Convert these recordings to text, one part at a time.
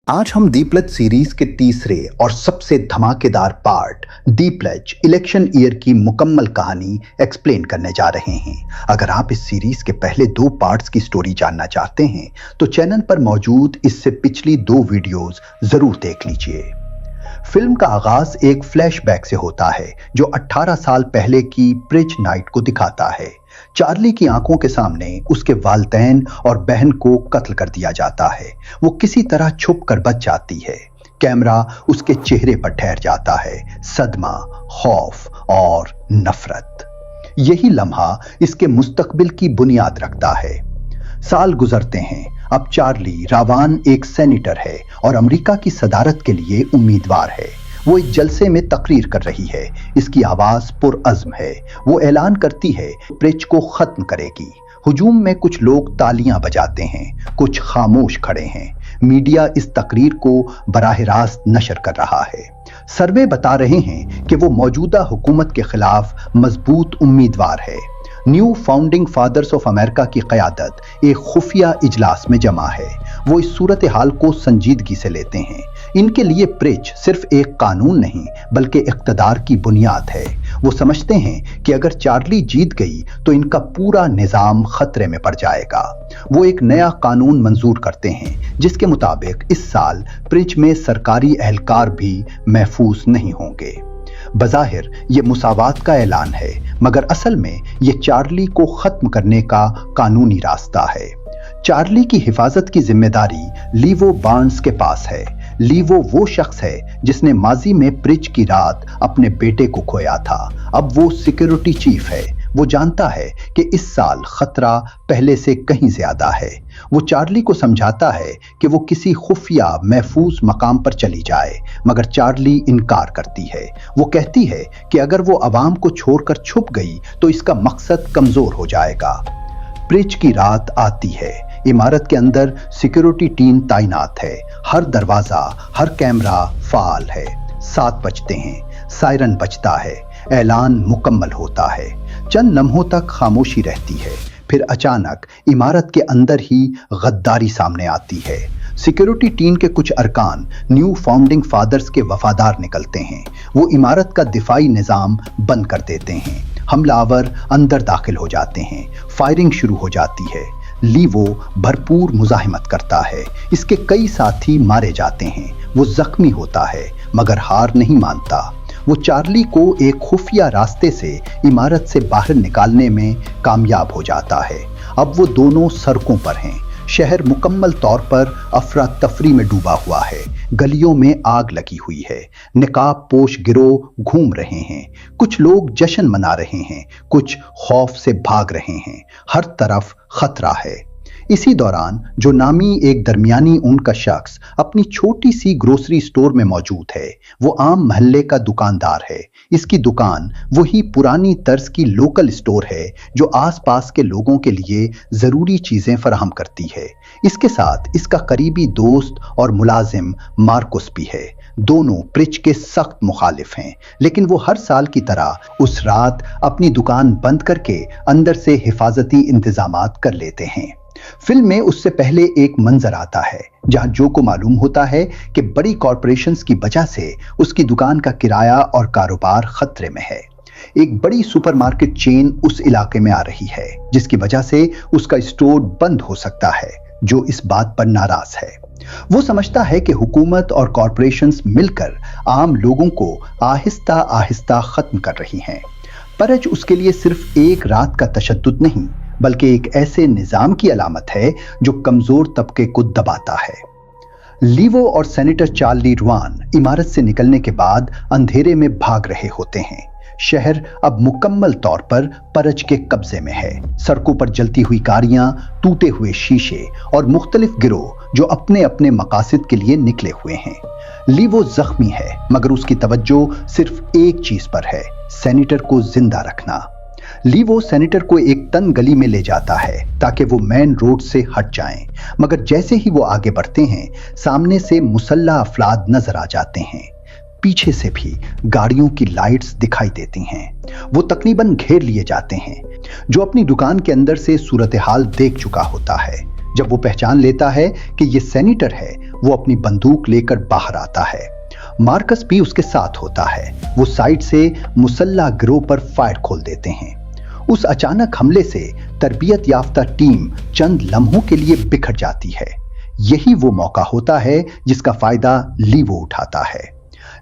आज हम दी pledge series के तीसरे और सबसे धमाकेदार पार्ट दी प्लेज इलेक्शन ईयर की मुकम्मल कहानी एक्सप्लेन करने जा रहे हैं। अगर आप इस सीरीज के पहले 2 पार्ट्स की स्टोरी जानना चाहते हैं तो चैनल पर मौजूद इससे पिछली 2 वीडियोस जरूर देख लीजिए। फिल्म का आगाज एक फ्लैशबैक से होता है जो 18 साल पहले की प्रिज नाइट को दिखाता है। चार्ली की आंखों के सामने उसके वालिदैन और बहन को कत्ल कर दिया जाता है। वो किसी तरह छुप कर बच जाती है। कैमरा उसके चेहरे पर ठहर जाता है, सदमा, खौफ और नफरत। यही लम्हा इसके मुस्तकबिल की बुनियाद रखता है। साल गुजरते हैं। अब चार्ली रावान एक सेनेटर है और अमेरिका की सदारत के लिए उम्मीदवार है। वो एक जलसे में तकरीर कर रही है। इसकी आवाज पुरअज़्म है। वो ऐलान करती है प्रिज को खत्म करेगी। हुजूम में कुछ लोग तालियां बजाते हैं, कुछ खामोश खड़े हैं। मीडिया इस तकरीर को बराह रास्त नशर कर रहा है। सर्वे बता रहे हैं कि वो मौजूदा हुकूमत के खिलाफ मजबूत उम्मीदवार है। New founding fathers of America की क़यादत एक खुफिया इजलास में जमा है। वो इस सूरत हाल को संजीदगी से लेते हैं। इनके लिए प्रिज सिर्फ एक कानून नहीं बल्कि इक़्तिदार की बुनियाद है। वो समझते हैं कि अगर चार्ली जीत गई तो इनका पूरा निज़ाम खतरे में पड़ जाएगा। वो एक नया कानून मंजूर करते हैं जिसके मुताबिक इस साल प्रिज में सरकारी एहलकार भी महफूज नहीं होंगे। बज़ाहिर ये मुसावात का ऐलान है, मगर असल में ये चार्ली को खत्म करने का कानूनी रास्ता है। चार्ली की हिफाजत की जिम्मेदारी लीवो बार्न्स के पास है। लीवो वो शख्स है जिसने माजी में प्रिज की रात अपने बेटे को खोया था। अब वो सिक्योरिटी चीफ है। वो जानता है कि इस साल खतरा पहले से कहीं ज्यादा है। वो चार्ली को समझाता है कि वो किसी खुफिया महफूज मकाम पर चली जाए, मगर चार्ली इनकार करती है। वो कहती है कि अगर वो अवाम को छोड़कर छुप गई तो इसका मकसद कमजोर हो जाएगा। प्रिज की रात आती है। इमारत के अंदर सिक्योरिटी टीम तैनात है। हर दरवाजा, हर कैमरा फाल है। 7 बजते हैं, सायरन बजता है, ऐलान मुकम्मल होता है। चंद लम्हों तक खामोशी रहती है, फिर अचानक इमारत के अंदर ही गद्दारी सामने आती है। सिक्योरिटी टीम के कुछ अरकान न्यू फाउंडिंग फादर्स के वफादार निकलते हैं। वो इमारत का दिफाई निज़ाम बंद कर देते हैं। हमलावर अंदर दाखिल हो जाते हैं। फायरिंग शुरू हो जाती है। लीवो भरपूर मुजाहिमत करता है। इसके कई साथी मारे जाते हैं। वो जख्मी होता है मगर हार नहीं मानता। वो चार्ली को एक खुफिया रास्ते से इमारत से बाहर निकालने में कामयाब हो जाता है। अब वो दोनों सड़कों पर हैं। शहर मुकम्मल तौर पर अफरा तफरी में डूबा हुआ है। गलियों में आग लगी हुई है। निकाब पोश गिरोह घूम रहे हैं। कुछ लोग जश्न मना रहे हैं, कुछ खौफ से भाग रहे हैं। हर तरफ खतरा है। इसी दौरान जो नामी एक दरमियानी उम्र का शख्स अपनी छोटी सी ग्रोसरी स्टोर में मौजूद है, वो आम महल्ले का दुकानदार है। इसकी दुकान वही पुरानी तर्ज की लोकल स्टोर है जो आसपास के लोगों के लिए जरूरी चीजें फराहम करती है। इसके साथ इसका करीबी दोस्त और मुलाजिम मार्कुस भी है। दोनों प्रिज के सख्त मुखालिफ हैं, लेकिन वो हर साल की तरह उस रात अपनी दुकान बंद करके अंदर से हिफाजती इंतजामात कर लेते हैं। फिल्म में उससे पहले एक मंजर आता है जहां जो को मालूम होता है कि बड़ी कॉरपोरेशंस की वजह से उसकी दुकान का किराया और कारोबार खतरे में है। एक बड़ी सुपरमार्केट चेन उस इलाके में आ रही है जिसकी वजह से उसका स्टोर बंद हो सकता है, जो इस बात पर नाराज है। वो समझता है कि हुकूमत और कॉरपोरेशंस मिलकर आम लोगों को आहिस्ता आहिस्ता खत्म कर रही हैं। परज उसके लिए सिर्फ एक रात का तशद्दुद नहीं बल्कि एक ऐसे निजाम की अलामत है जो कमजोर तबके को दबाता है। लीवो और सेनेटर चार्ली रवान इमारत से निकलने के बाद अंधेरे में भाग रहे होते हैं। शहर अब मुकम्मल तौर पर परज के कब्जे में है। सड़कों पर जलती हुई गाड़ियां, टूटे हुए शीशे और मुख्तलिफ गिरोह जो अपने अपने मकासद के लिए निकले हुए हैं। लीवो जख्मी है मगर उसकी तवज्जो सिर्फ एक चीज पर है, सेनेटर को जिंदा रखना। लीवो सेनेटर को एक तंग गली में ले जाता है ताकि वो मेन रोड से हट जाएं, मगर जैसे ही वो आगे बढ़ते हैं सामने से मुसल्ला अफराद नजर आ जाते हैं। पीछे से भी गाड़ियों की लाइट्स दिखाई देती हैं। वो तकरीबन घेर लिए जाते हैं। जो अपनी दुकान के अंदर से सूरत हाल देख चुका होता है, जब वो पहचान लेता है कि ये सेनेटर है, वो अपनी बंदूक लेकर बाहर आता है। मार्कस भी उसके साथ होता है। वो साइड से मुसल्ला गिरोह पर फायर खोल देते हैं। उस अचानक हमले से तरबियत याफ्ता टीम चंद लम्हों के लिए बिखर जाती है। यही वो मौका होता है जिसका फायदा लीवो उठाता है।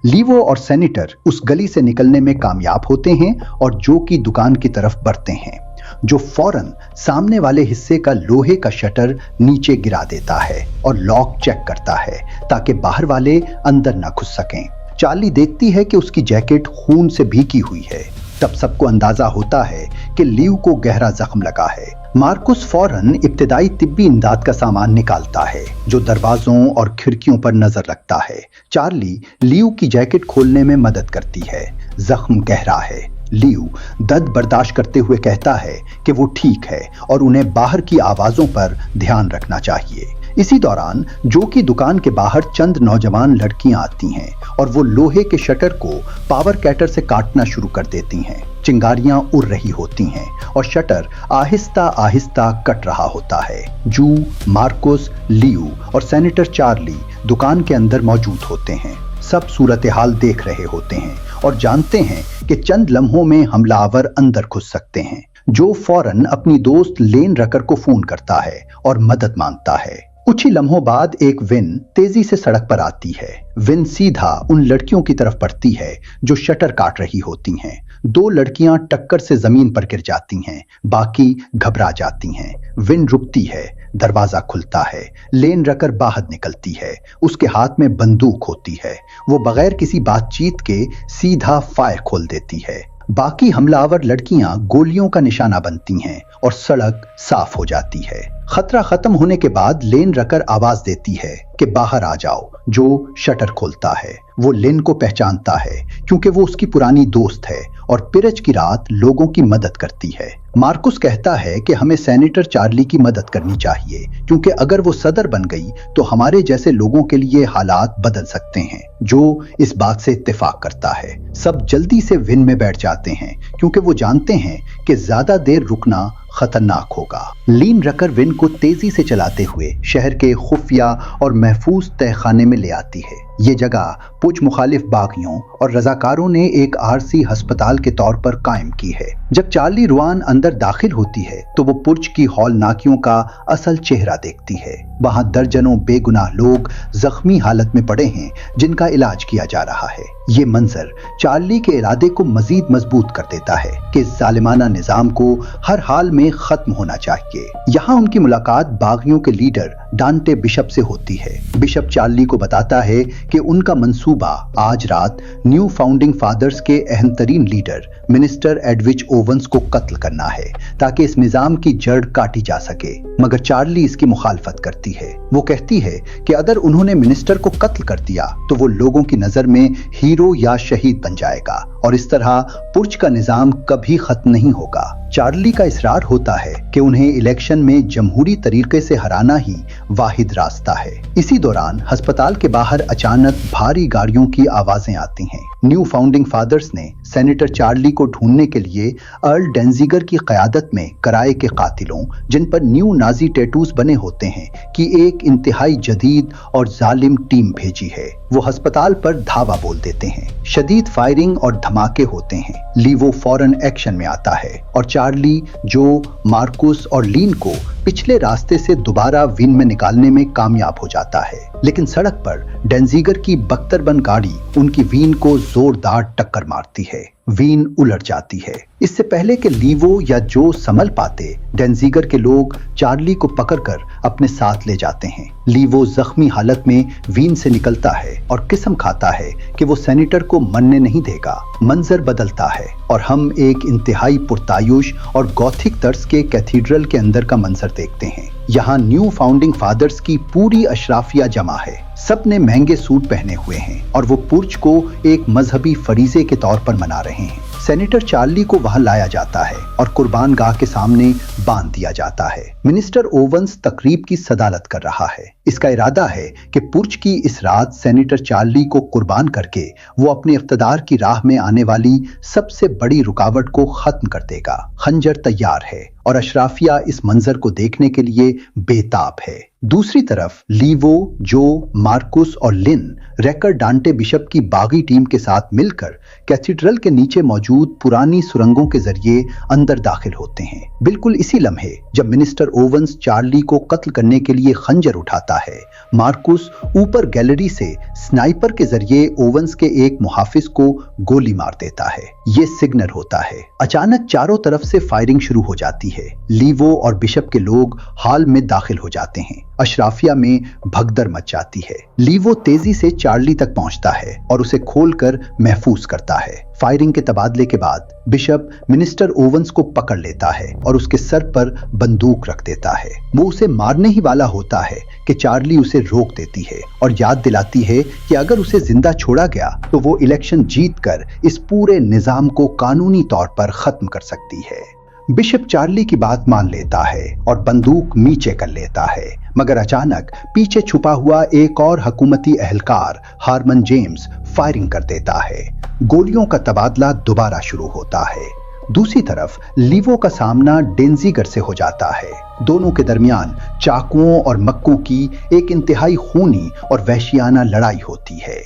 लीवो और सेनेटर उस गली से निकलने में कामयाब होते हैं और जो की दुकान की तरफ बढ़ते हैं, जो फौरन सामने वाले हिस्से का लोहे का शटर नीचे गिरा देता है और लॉक चेक करता है ताकि बाहर वाले अंदर ना घुस सकें। चार्ली देखती है कि उसकी जैकेट खून से भीगी हुई है। तब सबको अंदाजा होता है कि लीव को गहरा जख्म लगा है। मार्कुस फौरन इब्तिदाई तिब्बी इमदाद का सामान निकालता है जो दरवाजों और खिड़कियों पर नजर रखता है। चार्ली लीव की जैकेट खोलने में मदद करती है। जख्म गहरा है। लीव दर्द बर्दाश्त करते हुए कहता है कि वो ठीक है और उन्हें बाहर की आवाजों पर ध्यान रखना चाहिए। इसी दौरान जो की दुकान के बाहर चंद नौजवान लड़कियां आती हैं और वो लोहे के शटर को पावर कैटर से काटना शुरू कर देती हैं। चिंगारियां उड़ रही होती हैं और शटर आहिस्ता आहिस्ता कट रहा होता है। जू, मार्कुस, लीव और सेनेटर चार्ली दुकान के अंदर मौजूद होते हैं। सब सूरत हाल देख रहे होते हैं और जानते हैं कि चंद लम्हों में हमलावर अंदर घुस सकते हैं। जो फौरन अपनी दोस्त लेन रकर को फोन करता है और मदद मांगता है। कुछ ही लम्हों बाद एक विन तेजी से सड़क पर आती है। विन सीधा उन लड़कियों की तरफ बढ़ती है जो शटर काट रही होती हैं। 2 लड़कियां टक्कर से जमीन पर गिर जाती हैं, बाकी घबरा जाती हैं। विन रुकती है, दरवाजा खुलता है। लेन रकर बाहर निकलती है। उसके हाथ में बंदूक होती है। वो बगैर किसी बातचीत के सीधा फायर खोल देती है। बाकी हमलावर लड़कियां गोलियों का निशाना बनती हैं और सड़क साफ हो जाती है। खतरा खत्म होने के बाद लेन रकर आवाज देती है कि बाहर आ जाओ। जो शटर खोलता है वो लेन को पहचानता है क्योंकि वो उसकी पुरानी दोस्त है और पिरज की रात लोगों की मदद करती है। मार्कुस कहता है कि हमें सेनेटर चार्ली की मदद करनी चाहिए क्योंकि अगर वो सदर बन गई तो हमारे जैसे लोगों के लिए हालात बदल सकते हैं। जो इस बात से इत्तेफाक करता है। सब जल्दी से विन में बैठ जाते हैं क्योंकि वो जानते हैं कि ज्यादा देर रुकना खतरनाक होगा। लीन रकर विन को तेजी से चलाते हुए शहर के खुफिया और महफूज तहखाने में ले आती है। ये जगह कुछ मुखालिफ बागियों और रजाकारों ने एक आरसी अस्पताल के तौर पर कायम की है। जब चार्ली रुआन अंदर दाखिल होती है तो वो पुर्ज की हौलनाकियों का असल चेहरा देखती है। वहां दर्जनों बेगुनाह लोग जख्मी हालत में पड़े हैं जिनका इलाज किया जा रहा है। ये मंजर चार्ली के इरादे को मजीद मजबूत कर देता है कि इस जालिमाना निजाम को हर हाल में खत्म होना चाहिए। यहाँ उनकी मुलाकात बागियों के लीडर डांटे बिशप से होती है। बिशप चार्ली को बताता है कि उनका मंसूबा आज रात न्यू फाउंडिंग फादर्स के अहम तरीन लीडर मिनिस्टर एडविच ओवंस को कत्ल करना है ताकि इस निजाम की जड़ काटी जा सके। मगर चार्ली इसकी मुखालफत करती है। वो कहती है कि अगर उन्होंने मिनिस्टर को कत्ल कर दिया तो वो लोगों की नजर में हीरो या शहीद बन जाएगा और इस तरह पुर्ज का निजाम कभी खत्म नहीं होगा। चार्ली का इसरार होता है कि उन्हें इलेक्शन में जमहूरी तरीके से हराना ही वाहिद रास्ता है। इसी दौरान अस्पताल के बाहर अचानक भारी गाड़ियों की आवाजें आती हैं। न्यू फाउंडिंग फादर्स ने सेनेटर चार्ली को ढूंढने के लिए अर्ल डेंजिगर की क़यादत में कराए के कातिलों, जिन पर न्यू नाजी टैटूज बने होते हैं, की एक इंतहाई जदीद और जालिम टीम भेजी है। वो अस्पताल पर धावा बोल देते हैं। शदीद फायरिंग और धमाके होते हैं। लीवो फौरन एक्शन में आता है और चार्ली, जो, मार्कुस और लीन को पिछले रास्ते से दोबारा विन में निकालने में कामयाब हो जाता है। लेकिन सड़क पर डेंजिगर की बख्तरबंद गाड़ी उनकी वीन को जोरदार टक्कर मारती है। वीन उलट जाती है। इससे पहले कि लीवो या जो संभल पाते, डेंजिगर के लोग चार्ली को पकड़कर अपने साथ ले जाते हैं। लीवो जख्मी हालत में वीन से निकलता है और कसम खाता है कि वो सेनेटर को मरने नहीं देगा। मंजर बदलता है और हम एक इंतहाई पुरतायुश और गॉथिक तर्ज के कैथीड्रल के अंदर का मंजर देखते हैं। यहाँ न्यू फाउंडिंग फादर्स की पूरी अशराफिया जमा है। सब ने महंगे सूट पहने हुए हैं और वो पुर्ज को एक मजहबी फरीजे के तौर पर मना रहे हैं। सेनेटर चार्ली को वहां लाया जाता है और कुर्बान गाह के सामने बांध दिया जाता है। मिनिस्टर ओवंस तकरीब की सदारत कर रहा है। इसका इरादा है कि पुर्ज की इस रात सेनेटर चार्ली को कुर्बान करके वो अपने इख्तिदार की राह में आने वाली सबसे बड़ी रुकावट को खत्म कर देगा। खंजर तैयार है और अशराफिया इस मंजर को देखने के लिए बेताब है। दूसरी तरफ लीवो, जो, मार्कुस और लिन रेकर डांटे बिशप की बागी टीम के साथ मिलकर कैथेड्रल के नीचे मौजूद पुरानी सुरंगों के जरिए अंदर दाखिल होते हैं। बिल्कुल इसी लम्हे जब मिनिस्टर ओवेंस चार्ली को कत्ल करने के लिए खंजर उठाता है, मार्कुस ऊपर गैलरी से स्नाइपर के जरिए ओवेंस के एक मुहाफिज को गोली मार देता है। ये सिग्नल होता है। अचानक चारों तरफ से फायरिंग शुरू हो जाती है। लीवो और बिशप के लोग हॉल में दाखिल हो जाते हैं। अशराफिया में भगदड़ मच जाती है। लीवो तेजी से चार्ली तक पहुंचता है और उसे खोलकर महफूज करता है। फायरिंग के तबादले के बाद बिशप मिनिस्टर ओवेंस को पकड़ लेता है और उसके सर पर बंदूक रख देता है। वो उसे मारने ही वाला होता है कि चार्ली उसे रोक देती है और याद दिलाती है कि अगर उसे जिंदा छोड़ा गया तो वो इलेक्शन जीतकर इस पूरे निजाम को कानूनी तौर पर खत्म कर सकती है। बिशप चार्ली की बात मान लेता है और बंदूक नीचे कर लेता है, मगर अचानक पीछे छुपा हुआ एक और हुकूमती एहलकार हारमन जेम्स फायरिंग कर देता है। गोलियों का तबादला दोबारा शुरू होता है। दूसरी तरफ लीवो का सामना डेंजिगर से हो जाता है। दोनों के दरमियान चाकुओं और मक्कों की एक इंतहाई खूनी और वहशियाना लड़ाई होती है।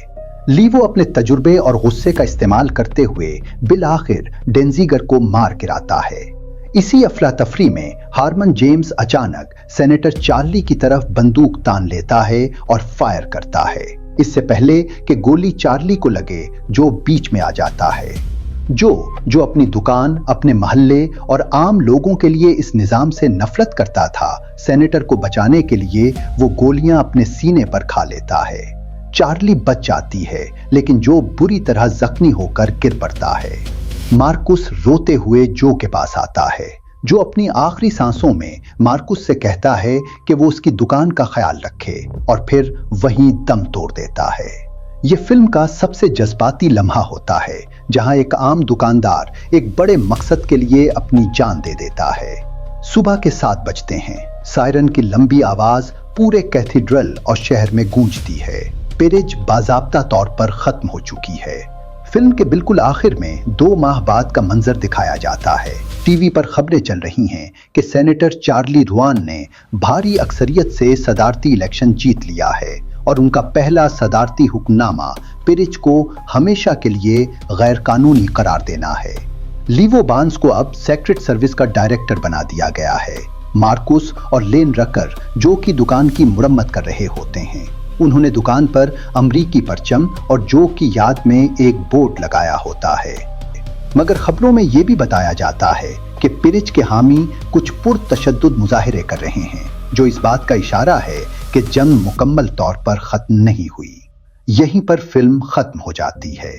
लीवो अपने तजुर्बे और गुस्से का इस्तेमाल करते हुए बिलाखिर डेंजिगर को मार गिराता है। इसी अफरा तफरी में हारमन जेम्स अचानक सेनेटर चार्ली की तरफ बंदूक तान लेता है और फायर करता है, इससे पहले कि गोली चार्ली को लगे, जो बीच में आ जाता है। जो अपनी दुकान, अपने मोहल्ले और आम लोगों के लिए इस निजाम से नफरत करता था, सेनेटर को बचाने के लिए वो गोलियां अपने सीने पर खा लेता है। चार्ली बच जाती है, लेकिन जो बुरी तरह जख्मी होकर गिर पड़ता है। मार्कुस रोते हुए जो के पास आता है, जो अपनी आखिरी सांसों में मार्कुस से कहता है कि वो उसकी दुकान का ख्याल रखे, और फिर वहीं दम तोड़ देता है। ये फिल्म का सबसे जज्बाती लम्हा होता है, जहां एक आम दुकानदार एक बड़े मकसद के लिए अपनी जान दे देता है। सुबह के 7 बजते हैं। सायरन की लंबी आवाज पूरे कैथेड्रल और शहर में गूंजती है। पेरिज बाज़ाब्ता तौर पर खत्म हो चुकी है। फिल्म के बिल्कुल आखिर में 2 माह बाद का मंजर दिखाया जाता है। टीवी पर खबरें चल रही हैं कि सेनेटर चार्ली रुआन ने भारी अक्सरियत से सदारती इलेक्शन जीत लिया है और उनका पहला सदारती हुक्मनामा पेरिज को हमेशा के लिए गैर कानूनी करार देना है। लीवो बार्न्स को अब सेक्रेट सर्विस का डायरेक्टर बना दिया गया है। मार्कुस और लेन रकर जो की दुकान की मुरम्मत कर रहे होते हैं। उन्होंने दुकान पर अमरीकी परचम और जो की याद में एक बोर्ड लगाया होता है, मगर खबरों में यह भी बताया जाता है कि पेरिज के हामी कुछ पुरतशद्दुद मुजाहिरे कर रहे हैं, जो इस बात का इशारा है कि जंग मुकम्मल तौर पर खत्म नहीं हुई। यहीं पर फिल्म खत्म हो जाती है।